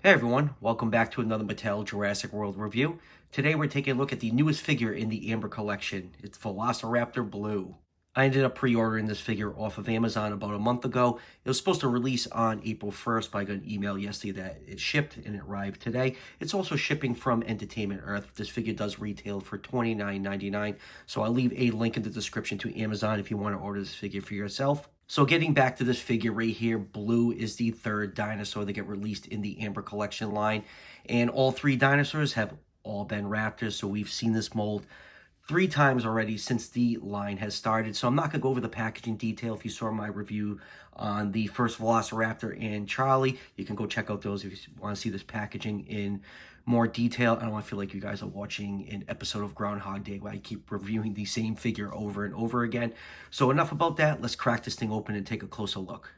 Hey everyone, welcome back to another Mattel Jurassic World review. Today we're taking a look at the newest figure in the Amber collection. It's Velociraptor Blue. I ended up pre-ordering this figure off of Amazon about a month ago. It was supposed to release on April 1st, but I got an email yesterday that it shipped and it arrived today. It's also shipping from Entertainment Earth. This figure does retail for $29.99, so I'll leave a link in the description to Amazon if you want to order this figure for yourself. So getting back to this figure right here, Blue is the third dinosaur that get released in the Amber collection line. And all three dinosaurs have all been Raptors. So we've seen this mold 3 times already since the line has started. So I'm not going to go over the packaging detail. If you saw my review on the first Velociraptor and Charlie, you can go check out those if you want to see this packaging in more detail. I don't want to feel like you guys are watching an episode of Groundhog Day where I keep reviewing the same figure over and over again. So enough about that. Let's crack this thing open and take a closer look.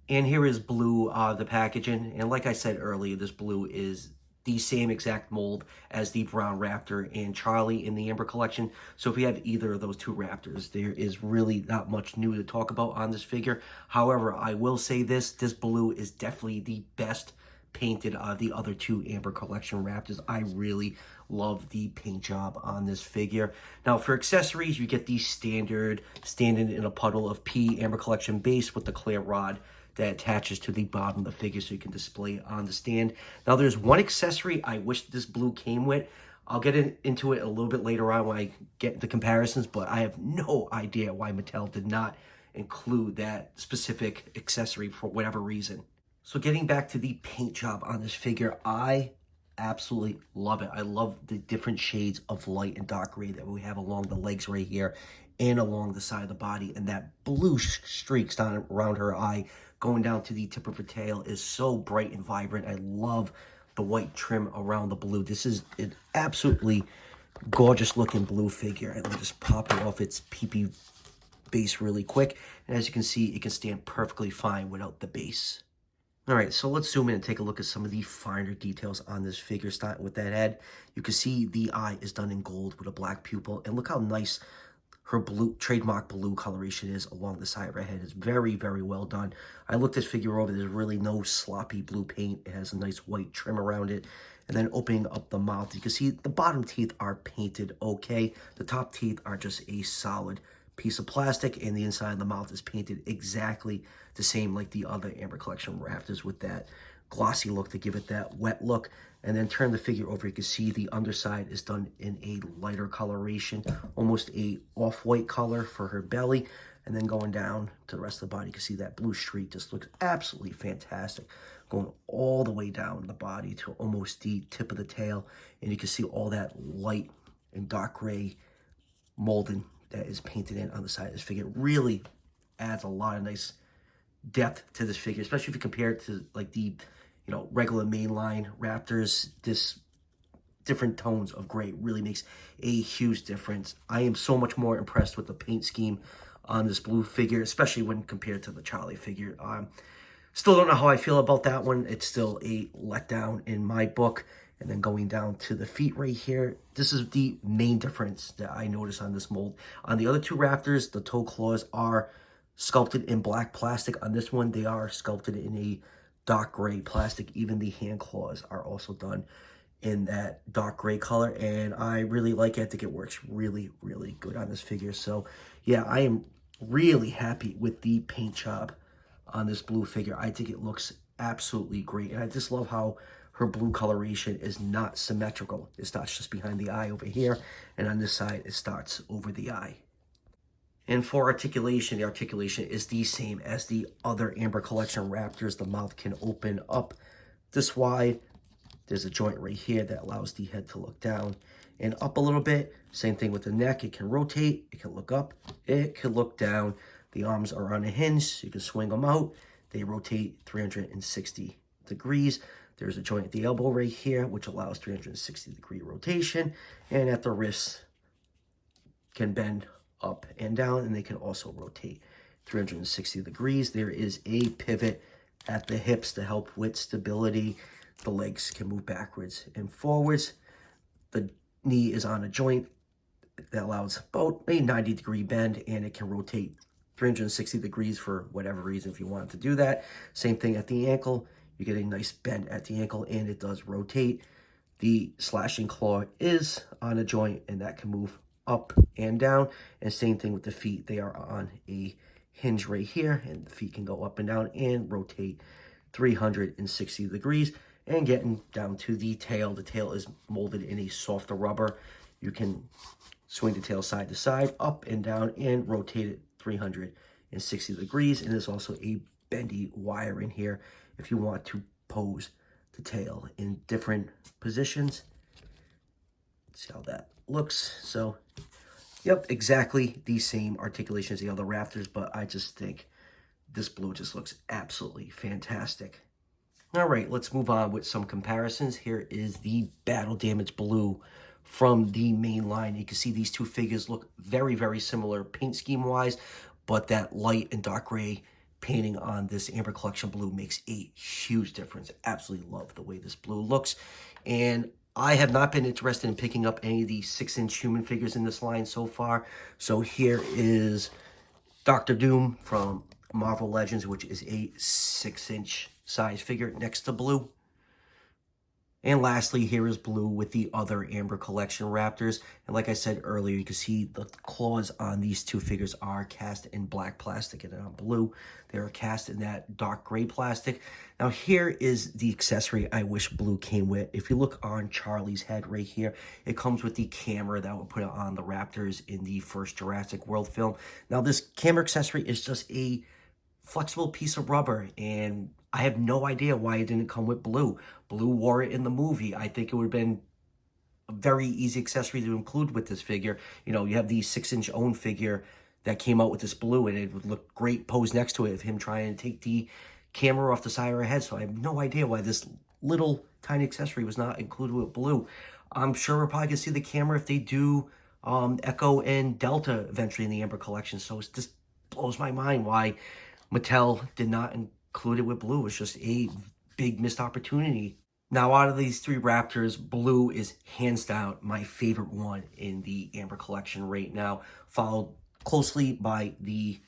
And here is Blue, the packaging. And like I said earlier, this Blue is the same exact mold as the brown Raptor and Charlie in the Amber collection. So if you have either of those two Raptors, there is really not much new to talk about on this figure. However, I will say this Blue is definitely the best painted the other two Amber collection Raptors. I really love the paint job on this figure. Now for accessories, you get the standard standing in a puddle of pee Amber collection base with the clear rod that attaches to the bottom of the figure so you can display it on the stand. Now there's one accessory I wish this Blue came with. I'll get into it a little bit later on when I get the comparisons, but I have no idea why Mattel did not include that specific accessory for whatever reason. So getting back to the paint job on this figure, I absolutely love it. I love the different shades of light and dark gray that we have along the legs right here and along the side of the body. And that blue streaks down around her eye going down to the tip of her tail is so bright and vibrant. I love the white trim around the blue. This is an absolutely gorgeous looking blue figure. And let me just pop it off its PP base really quick. And as you can see, it can stand perfectly fine without the base. All right, so let's zoom in and take a look at some of the finer details on this figure, starting with that head. You can see the eye is done in gold with a black pupil, and look how nice her blue, trademark blue coloration is along the side of her head. It's very, very well done. I looked this figure over. There's really no sloppy blue paint. It has a nice white trim around it. And then opening up the mouth, you can see the bottom teeth are painted okay. The top teeth are just a solid piece of plastic, and the inside of the mouth is painted exactly the same like the other Amber collection Raptors with that glossy look to give it that wet look. And then turn the figure over, you can see the underside is done in a lighter coloration, almost a off-white color for her belly. And then going down to the rest of the body, you can see that blue streak just looks absolutely fantastic, going all the way down the body to almost the tip of the tail. And you can see all that light and dark gray molding that is painted in on the side of this figure. It really adds a lot of nice depth to this figure, especially if you compare it to like the regular mainline Raptors. This different tones of gray really makes a huge difference. I am so much more impressed with the paint scheme on this blue figure, especially when compared to the Charlie figure. Still don't know how I feel about that one. It's still a letdown in my book. And then going down to the feet right here, this is the main difference that I notice on this mold. On the other two Raptors, the toe claws are sculpted in black plastic. On this one, they are sculpted in a dark gray plastic. Even the hand claws are also done in that dark gray color, and I really like it. I think it works really, really good on this figure. So yeah, I am really happy with the paint job on this blue figure. I think it looks absolutely great, and I just love how her blue coloration is not symmetrical. It starts just behind the eye over here, and on this side it starts over the eye. And for articulation, the articulation is the same as the other Amber collection Raptors. The mouth can open up this wide. There's a joint right here that allows the head to look down and up a little bit. Same thing with the neck. It can rotate. It can look up. It can look down. The arms are on a hinge, so you can swing them out. They rotate 360 degrees. There's a joint at the elbow right here, which allows 360-degree rotation. And at the wrist, can bend up and down, and they can also rotate 360 degrees. There is a pivot at the hips to help with stability. The legs can move backwards and forwards. The knee is on a joint that allows about a 90-degree bend, and it can rotate 360 degrees for whatever reason if you wanted to do that. Same thing at the ankle. You get a nice bend at the ankle, and it does rotate. The slashing claw is on a joint, and that can move up and down. And same thing with the feet. They are on a hinge right here, and the feet can go up and down and rotate 360 degrees. And getting down to the tail is molded in a softer rubber. You can swing the tail side to side, up and down, and rotate it 360 degrees. And there's also a bendy wire in here if you want to pose the tail in different positions. Let's see how that looks. So, yep, exactly the same articulation as the other Raptors, but I just think this blue just looks absolutely fantastic. All right, let's move on with some comparisons. Here is the battle damage blue from the main line. You can see these two figures look very, very similar paint scheme wise, but that light and dark gray painting on this Amber Collection blue makes a huge difference. Absolutely love the way this blue looks. And I have not been interested in picking up any of the 6-inch human figures in this line so far. So here is Dr. Doom from Marvel Legends, which is a 6-inch size figure next to blue. And lastly, here is blue with the other Amber Collection Raptors. And like I said earlier, you can see the claws on these two figures are cast in black plastic, and on blue, they are cast in that dark gray plastic. Now here is the accessory I wish blue came with. If you look on Charlie's head right here, it comes with the camera that would put it on the Raptors in the first Jurassic World film. Now this camera accessory is just a flexible piece of rubber, and I have no idea why it didn't come with blue. Blue wore it in the movie. I think it would have been a very easy accessory to include with this figure. You know, you have the 6-inch own figure that came out with this blue, and it would look great posed next to it of him trying to take the camera off the side of her head. So I have no idea why this little tiny accessory was not included with blue. I'm sure we're probably going to see the camera if they do Echo and Delta eventually in the Amber Collection. So it just blows my mind why Mattel did not include it with blue. It's just a big missed opportunity. Now, out of these three Raptors, blue is hands down my favorite one in the Amber Collection right now, followed closely by the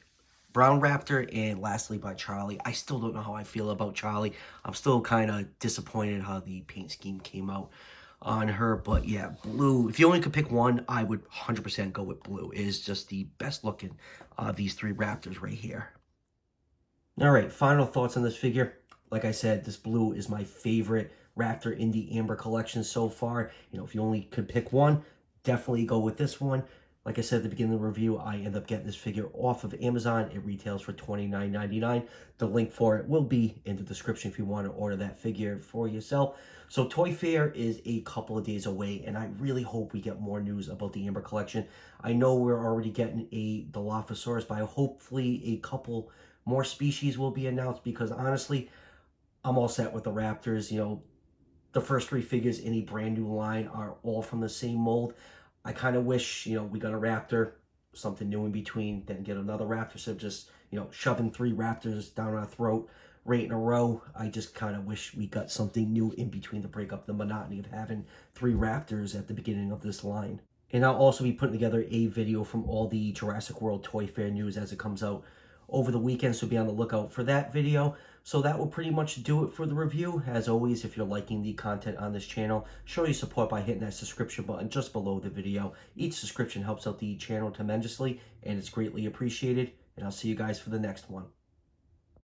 brown Raptor, and lastly by Charlie. I still don't know how I feel about Charlie. I'm still kind of disappointed how the paint scheme came out on her, but yeah, blue, if you only could pick one, I would 100% go with blue. It is just the best looking of these three Raptors right here. All right, final thoughts on this figure. Like I said, this blue is my favorite Raptor in the Amber Collection so far. You know, if you only could pick one, definitely go with this one. Like I said at the beginning of the review, I end up getting this figure off of Amazon. It retails for $29.99. The link for it will be in the description if you want to order that figure for yourself. So Toy Fair is a couple of days away, and I really hope we get more news about the Amber Collection. I know we're already getting a Dilophosaurus, but hopefully a couple more species will be announced, because honestly, I'm all set with the Raptors. You know, the first three figures in a brand new line are all from the same mold. I kind of wish, you know, we got a Raptor, something new in between, then get another Raptor. So just, you know, shoving three Raptors down our throat right in a row. I just kind of wish we got something new in between to break up the monotony of having three Raptors at the beginning of this line. And I'll also be putting together a video from all the Jurassic World Toy Fair news as it comes out over the weekend, so be on the lookout for that video. So that will pretty much do it for the review. As always, if you're liking the content on this channel, show your support by hitting that subscription button just below the video. Each subscription helps out the channel tremendously, and it's greatly appreciated. And I'll see you guys for the next one.